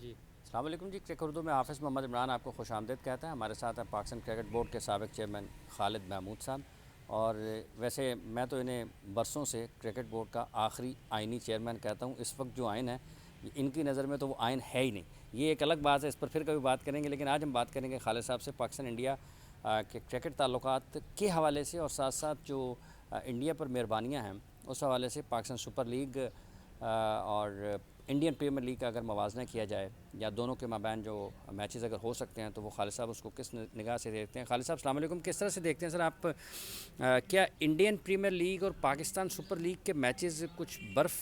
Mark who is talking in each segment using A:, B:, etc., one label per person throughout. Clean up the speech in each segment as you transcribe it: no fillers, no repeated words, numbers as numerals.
A: جی السلام علیکم جی، کرکٹ اردو میں حافظ محمد عمران آپ کو خوش آمدید کہتا ہے. ہمارے ساتھ ہیں پاکستان کرکٹ بورڈ کے سابق چیئرمین خالد محمود صاحب. اور ویسے میں تو انہیں برسوں سے کرکٹ بورڈ کا آخری آئینی چیئرمین کہتا ہوں. اس وقت جو آئین ہے ان کی نظر میں تو وہ آئین ہے ہی نہیں. یہ ایک الگ بات ہے، اس پر پھر کبھی بات کریں گے. لیکن آج ہم بات کریں گے خالد صاحب سے پاکستان انڈیا کے کرکٹ تعلقات کے حوالے سے، اور ساتھ ساتھ جو انڈیا پر مہربانیاں ہیں اس حوالے سے. پاکستان سپر لیگ اور انڈین پریمیئر لیگ کا اگر موازنہ کیا جائے یا دونوں کے مابین جو میچز اگر ہو سکتے ہیں تو وہ خالد صاحب اس کو کس نگاہ سے دیکھتے ہیں؟ خالد صاحب السلام علیکم. کس طرح سے دیکھتے ہیں سر آپ کیا انڈین پریمیئر لیگ اور پاکستان سپر لیگ کے میچز کچھ برف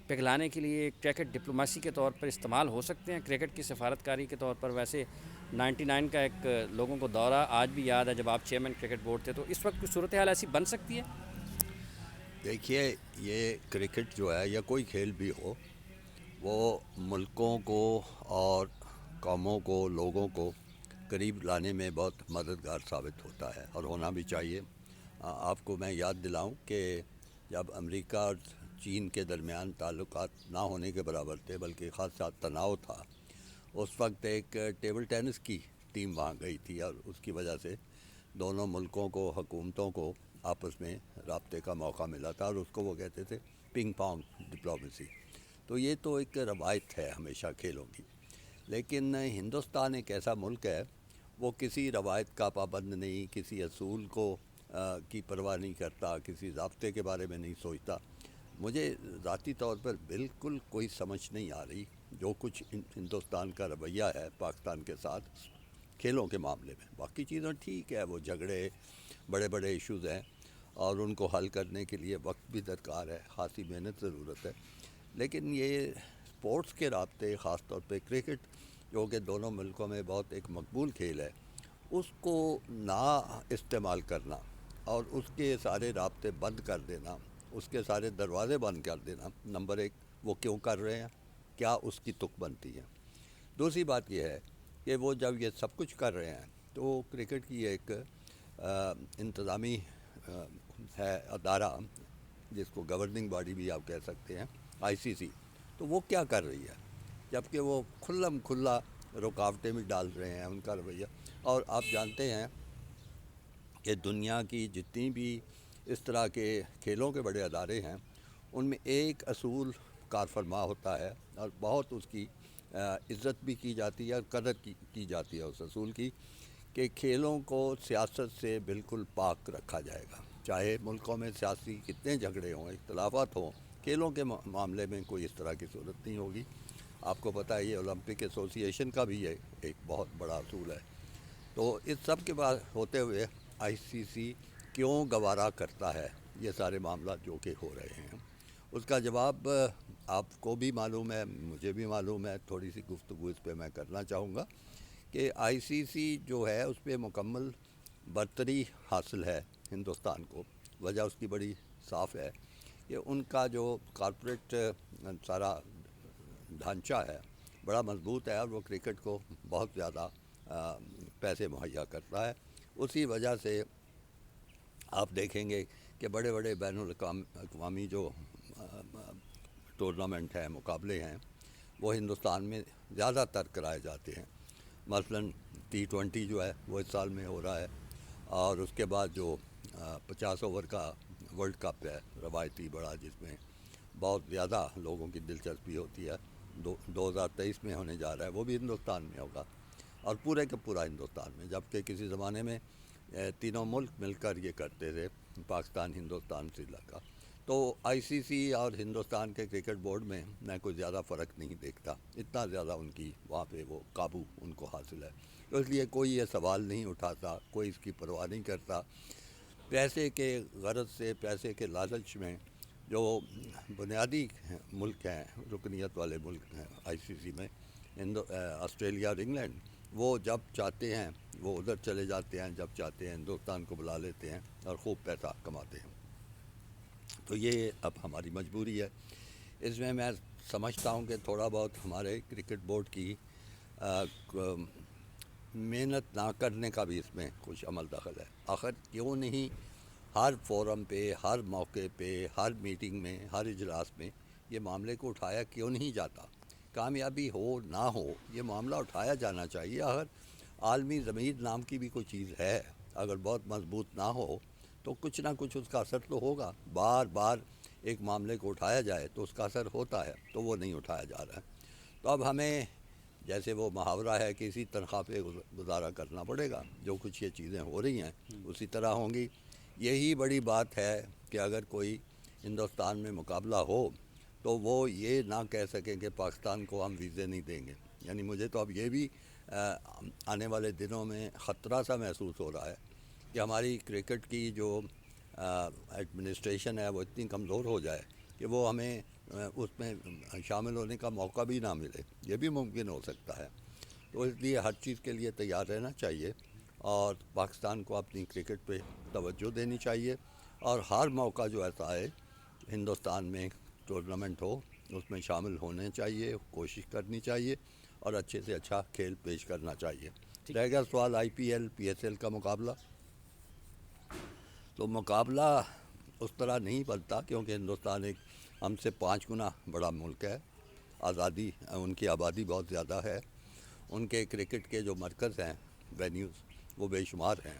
A: پگھلانے کے لیے کرکٹ ڈپلومیسی کے طور پر استعمال ہو سکتے ہیں، کرکٹ کی سفارتکاری کے طور پر؟ ویسے 99 کا ایک لوگوں کو دورہ آج بھی یاد ہے جب آپ چیئرمین کرکٹ بورڈ تھے، تو اس وقت کچھ صورتحال ایسی بن سکتی ہے؟
B: دیکھیے، یہ کرکٹ جو ہے یا کوئی کھیل بھی ہو، وہ ملکوں کو اور قوموں کو، لوگوں کو قریب لانے میں بہت مددگار ثابت ہوتا ہے اور ہونا بھی چاہیے. آپ کو میں یاد دلاؤں کہ جب امریکہ اور چین کے درمیان تعلقات نہ ہونے کے برابر تھے بلکہ خاصا تناؤ تھا، اس وقت ایک ٹیبل ٹینس کی ٹیم وہاں گئی تھی اور اس کی وجہ سے دونوں ملکوں کو، حکومتوں کو آپس میں رابطے کا موقع ملا تھا، اور اس کو وہ کہتے تھے پنگ پونگ ڈپلومیسی. تو یہ تو ایک روایت ہے ہمیشہ کھیلوں کی. لیکن ہندوستان ایک ایسا ملک ہے، وہ کسی روایت کا پابند نہیں، کسی اصول کو کی پرواہ نہیں کرتا، کسی ضابطے کے بارے میں نہیں سوچتا. مجھے ذاتی طور پر بالکل کوئی سمجھ نہیں آ رہی جو کچھ ہندوستان کا رویہ ہے پاکستان کے ساتھ کھیلوں کے معاملے میں. باقی چیزیں ٹھیک ہے، وہ جھگڑے بڑے بڑے ایشوز ہیں اور ان کو حل کرنے کے لیے وقت بھی درکار ہے، خاصی محنت ضرورت ہے. لیکن یہ اسپورٹس کے رابطے، خاص طور پہ کرکٹ جو کہ دونوں ملکوں میں بہت ایک مقبول کھیل ہے، اس کو نہ استعمال کرنا اور اس کے سارے رابطے بند کر دینا، اس کے سارے دروازے بند کر دینا، نمبر ایک وہ کیوں کر رہے ہیں، کیا اس کی تک بنتی ہے. دوسری بات یہ ہے کہ وہ جب یہ سب کچھ کر رہے ہیں تو کرکٹ کی ایک انتظامی ہے ادارہ، جس کو گورننگ باڈی بھی آپ کہہ سکتے ہیں، آئی سی سی. تو وہ کیا کر رہی ہے جبکہ وہ کھلم کھلا رکاوٹیں بھی ڈال رہے ہیں ان کا رویہ. اور آپ جانتے ہیں کہ دنیا کی جتنی بھی اس طرح کے کھیلوں کے بڑے ادارے ہیں، ان میں ایک اصول کار فرما ہوتا ہے اور بہت اس کی عزت بھی کی جاتی ہے اور قدر کی جاتی ہے اس اصول کی، کہ کھیلوں کو سیاست سے بالکل پاک رکھا جائے گا. چاہے ملکوں میں سیاسی کتنے جھگڑے ہوں، اختلافات ہوں، کھیلوں کے معاملے میں کوئی اس طرح کی صورت نہیں ہوگی. آپ کو پتہ ہے یہ اولمپک ایسوسی ایشن کا بھی ایک بہت بڑا اصول ہے. تو اس سب کے بعد ہوتے ہوئے آئی سی سی کیوں گوارا کرتا ہے یہ سارے معاملات جو کہ ہو رہے ہیں؟ اس کا جواب آپ کو بھی معلوم ہے، مجھے بھی معلوم ہے. تھوڑی سی گفتگو اس پہ میں کرنا چاہوں گا کہ آئی سی سی جو ہے اس پہ مکمل برتری حاصل ہے ہندوستان کو. وجہ اس کی بڑی صاف ہے کہ ان کا جو کارپوریٹ سارا ڈھانچہ ہے بڑا مضبوط ہے، اور وہ کرکٹ کو بہت زیادہ پیسے مہیا کرتا ہے. اسی وجہ سے آپ دیکھیں گے کہ بڑے بڑے بین الاقوامی جو ٹورنامنٹ ہیں، مقابلے ہیں، وہ ہندوستان میں زیادہ تر کرائے جاتے ہیں. مثلاً T20 جو ہے وہ اس سال میں ہو رہا ہے، اور اس کے بعد جو 50 اوور کا ورلڈ کپ ہے روایتی بڑا، جس میں بہت زیادہ لوگوں کی دلچسپی ہوتی ہے، 2023 میں ہونے جا رہا ہے، وہ بھی ہندوستان میں ہوگا، اور پورے کا پورا ہندوستان میں. جبکہ کسی زمانے میں تینوں ملک مل کر یہ کرتے تھے، پاکستان، ہندوستان، سری لنکا. تو آئی سی سی اور ہندوستان کے کرکٹ بورڈ میں کوئی زیادہ فرق نہیں دیکھتا، اتنا زیادہ ان کی وہاں پہ وہ قابو ان کو حاصل ہے. تو اس لیے کوئی یہ سوال نہیں اٹھاتا، کوئی اس کی پرواہ نہیں کرتا. پیسے کے غرض سے، پیسے کے لالچ میں جو بنیادی ملک ہیں، رکنیت والے ملک ہیں آئی سی سی میں، آسٹریلیا اور انگلینڈ، وہ جب چاہتے ہیں وہ ادھر چلے جاتے ہیں، جب چاہتے ہیں ہندوستان کو بلا لیتے ہیں اور خوب پیسہ کماتے ہیں. تو یہ اب ہماری مجبوری ہے. اس میں سمجھتا ہوں کہ تھوڑا بہت ہمارے کرکٹ بورڈ کی محنت نہ کرنے کا بھی اس میں کچھ عمل دخل ہے. آخر کیوں نہیں ہر فورم پہ، ہر موقع پہ، ہر میٹنگ میں، ہر اجلاس میں یہ معاملے کو اٹھایا کیوں نہیں جاتا؟ کامیابی ہو نہ ہو یہ معاملہ اٹھایا جانا چاہیے. اگر عالمی ضمیر نام کی بھی کوئی چیز ہے، اگر بہت مضبوط نہ ہو تو کچھ نہ کچھ اس کا اثر تو ہوگا. بار بار ایک معاملے کو اٹھایا جائے تو اس کا اثر ہوتا ہے، تو وہ نہیں اٹھایا جا رہا ہے. تو اب ہمیں جیسے وہ محاورہ ہے کہ اسی تنخواہ پہ گزارا کرنا پڑے گا. جو کچھ یہ چیزیں ہو رہی ہیں اسی طرح ہوں گی. یہی بڑی بات ہے کہ اگر کوئی ہندوستان میں مقابلہ ہو تو وہ یہ نہ کہہ سکیں کہ پاکستان کو ہم ویزے نہیں دیں گے. یعنی مجھے تو اب یہ بھی آنے والے دنوں میں خطرہ سا محسوس ہو رہا ہے کہ ہماری کرکٹ کی جو ایڈمنسٹریشن ہے وہ اتنی کمزور ہو جائے کہ وہ ہمیں اس میں شامل ہونے کا موقع بھی نہ ملے. یہ بھی ممکن ہو سکتا ہے. تو اس لیے ہر چیز کے لیے تیار رہنا چاہیے اور پاکستان کو اپنی کرکٹ پہ توجہ دینی چاہیے. اور ہر موقع جو ایسا ہے ہندوستان میں ٹورنامنٹ ہو اس میں شامل ہونے چاہیے، کوشش کرنی چاہیے اور اچھے سے اچھا کھیل پیش کرنا چاہیے. رہ گیا سوال I P L P S L کا مقابلہ، تو مقابلہ اس طرح نہیں بنتا کیونکہ ہندوستان ایک ہم سے 5 گنا بڑا ملک ہے. آزادی ان کی آبادی بہت زیادہ ہے. ان کے کرکٹ کے جو مرکز ہیں وینیوز وہ بے شمار ہیں.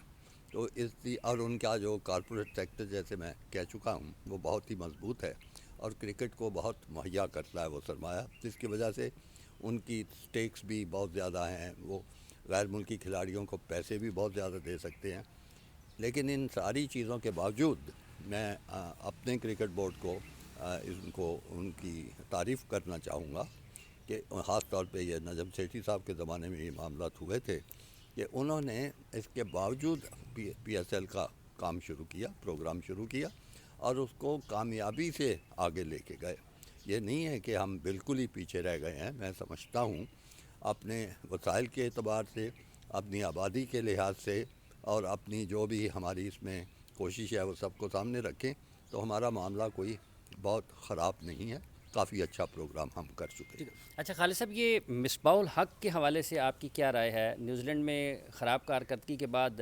B: تو اس لیے اور ان کا جو کارپوریٹ سیکٹر جیسے میں کہہ چکا ہوں وہ بہت ہی مضبوط ہے اور کرکٹ کو بہت مہیا کرتا ہے وہ سرمایہ، جس کی وجہ سے ان کی سٹیکس بھی بہت زیادہ ہیں. وہ غیر ملکی کھلاڑیوں کو پیسے بھی بہت زیادہ دے سکتے ہیں. لیکن ان ساری چیزوں کے باوجود میں اپنے کرکٹ بورڈ کو ان کی تعریف کرنا چاہوں گا کہ خاص طور پہ یہ نجم سیٹھی صاحب کے زمانے میں یہ معاملات ہوئے تھے کہ انہوں نے اس کے باوجود پی ایس ایل کا کام شروع کیا، پروگرام شروع کیا اور اس کو کامیابی سے آگے لے کے گئے. یہ نہیں ہے کہ ہم بالکل ہی پیچھے رہ گئے ہیں. میں سمجھتا ہوں اپنے وسائل کے اعتبار سے، اپنی آبادی کے لحاظ سے اور اپنی جو بھی ہماری اس میں کوشش ہے وہ سب کو سامنے رکھیں تو ہمارا معاملہ کوئی بہت خراب نہیں ہے. کافی اچھا پروگرام ہم کر چکے ہیں.
A: اچھا خالد صاحب، یہ مصباح الحق کے حوالے سے آپ کی کیا رائے ہے؟ نیوزی لینڈ میں خراب کارکردگی کے بعد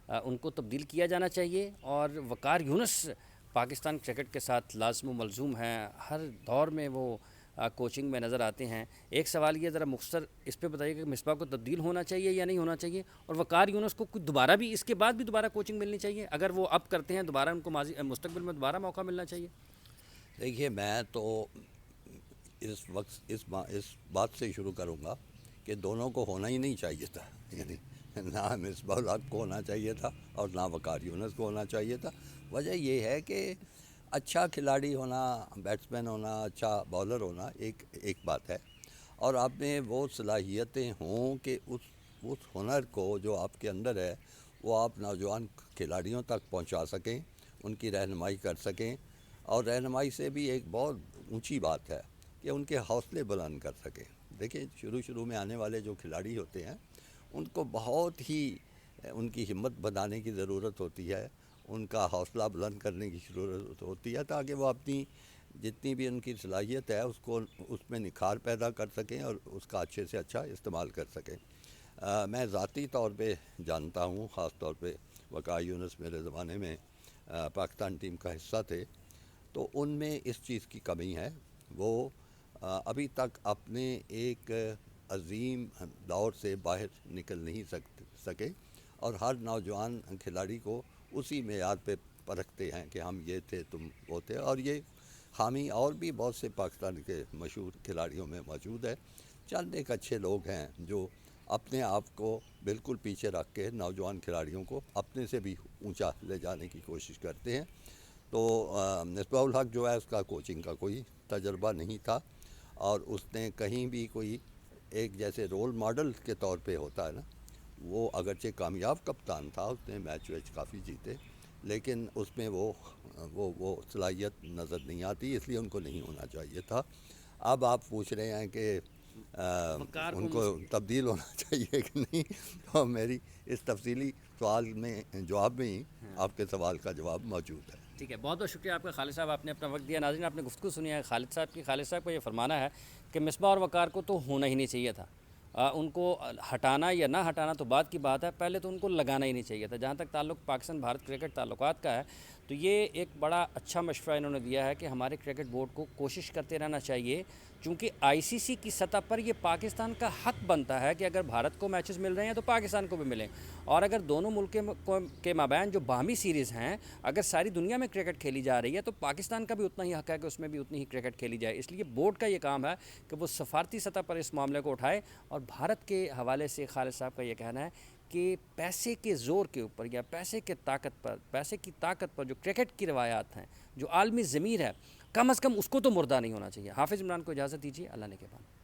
A: ان کو تبدیل کیا جانا چاہیے، اور وقار یونس پاکستان کرکٹ کے ساتھ لازم و ملزوم ہیں، ہر دور میں وہ کوچنگ میں نظر آتے ہیں. ایک سوال یہ ذرا مختصر اس پہ بتائیے کہ مصباح کو تبدیل ہونا چاہیے یا نہیں ہونا چاہیے، اور وقار یونس کو کچھ دوبارہ بھی اس کے بعد بھی دوبارہ کوچنگ ملنی چاہیے؟ اگر وہ اب کرتے ہیں دوبارہ ان کو مستقبل میں دوبارہ موقع ملنا چاہیے؟
B: دیکھیے میں تو اس وقت اس بات سے شروع کروں گا کہ دونوں کو ہونا ہی نہیں چاہیے تھا. یعنی نہ مصباح الحق کو ہونا چاہیے تھا اور نہ وقار یونس کو ہونا چاہیے تھا. وجہ یہ ہے کہ اچھا کھلاڑی ہونا، بیٹسمین ہونا، اچھا بالر ہونا ایک بات ہے، اور آپ میں وہ صلاحیتیں ہوں کہ اس ہنر کو جو آپ کے اندر ہے وہ آپ نوجوان کھلاڑیوں تک پہنچا سکیں، ان کی رہنمائی کر سکیں. اور رہنمائی سے بھی ایک بہت اونچی بات ہے کہ ان کے حوصلے بلند کر سکیں. دیکھیں شروع میں آنے والے جو کھلاڑی ہوتے ہیں ان کو بہت ہی ان کی ہمت بنانے کی ضرورت ہوتی ہے، ان کا حوصلہ بلند کرنے کی ضرورت ہوتی ہے تاکہ وہ اپنی جتنی بھی ان کی صلاحیت ہے اس میں نکھار پیدا کر سکیں اور اس کا اچھے سے اچھا استعمال کر سکیں. میں ذاتی طور پہ جانتا ہوں، خاص طور پہ وقار یونس میرے زمانے میں پاکستان ٹیم کا حصہ تھے، تو ان میں اس چیز کی کمی ہے. وہ ابھی تک اپنے ایک عظیم دور سے باہر نکل نہیں سکے اور ہر نوجوان کھلاڑی کو اسی معیار پہ پرکھتے ہیں کہ ہم یہ تھے تم وہ تھے. اور یہ خامی اور بھی بہت سے پاکستان کے مشہور کھلاڑیوں میں موجود ہے. چند ایک اچھے لوگ ہیں جو اپنے آپ کو بالکل پیچھے رکھ کے نوجوان کھلاڑیوں کو اپنے سے بھی اونچا لے جانے کی کوشش کرتے ہیں. تو مصباح الحق جو ہے اس کا کوچنگ کا کوئی تجربہ نہیں تھا اور اس نے کہیں بھی کوئی ایک جیسے رول ماڈل کے طور پہ ہوتا ہے نا، وہ اگرچہ کامیاب کپتان تھا، اس نے میچ کافی جیتے، لیکن اس میں وہ صلاحیت نظر نہیں آتی، اس لیے ان کو نہیں ہونا چاہیے تھا. اب آپ پوچھ رہے ہیں کہ ان کو تبدیل ہونا چاہیے کہ نہیں، تو میری اس تفصیلی سوال میں جواب میں ہی آپ کے سوال کا جواب موجود ہے.
A: ٹھیک ہے، بہت بہت شکریہ آپ کا خالد صاحب، آپ نے اپنا وقت دیا. ناظرین آپ نے گفتگو سنی ہے خالد صاحب کی. خالد صاحب کو یہ فرمانا ہے کہ مصباح اور وقار کو تو ہونا ہی نہیں چاہیے تھا. ان کو ہٹانا یا نہ ہٹانا تو بات کی بات ہے، پہلے تو ان کو لگانا ہی نہیں چاہیے تھا. جہاں تک تعلق پاکستان بھارت کرکٹ تعلقات کا ہے تو یہ ایک بڑا اچھا مشورہ انہوں نے دیا ہے کہ ہمارے کرکٹ بورڈ کو کوشش کرتے رہنا چاہیے، چونکہ آئی سی سی کی سطح پر یہ پاکستان کا حق بنتا ہے کہ اگر بھارت کو میچز مل رہے ہیں تو پاکستان کو بھی ملیں، اور اگر دونوں ملکوں کے مابین جو باہمی سیریز ہیں اگر ساری دنیا میں کرکٹ کھیلی جا رہی ہے تو پاکستان کا بھی اتنا ہی حق ہے کہ اس میں بھی اتنی ہی کرکٹ کھیلی جائے۔ اس لیے بورڈ کا یہ کام ہے کہ وہ سفارتی سطح پر اس معاملے کو اٹھائے، اور بھارت کے حوالے سے خالد صاحب کا یہ کہنا ہے کہ پیسے کے زور کے اوپر یا پیسے کی طاقت پر جو کرکٹ کی روایات ہیں، جو عالمی ضمیر ہے، کم از کم اس کو تو مردہ نہیں ہونا چاہیے۔ حافظ عمران کو اجازت دیجیے، اللہ نے کے بعد۔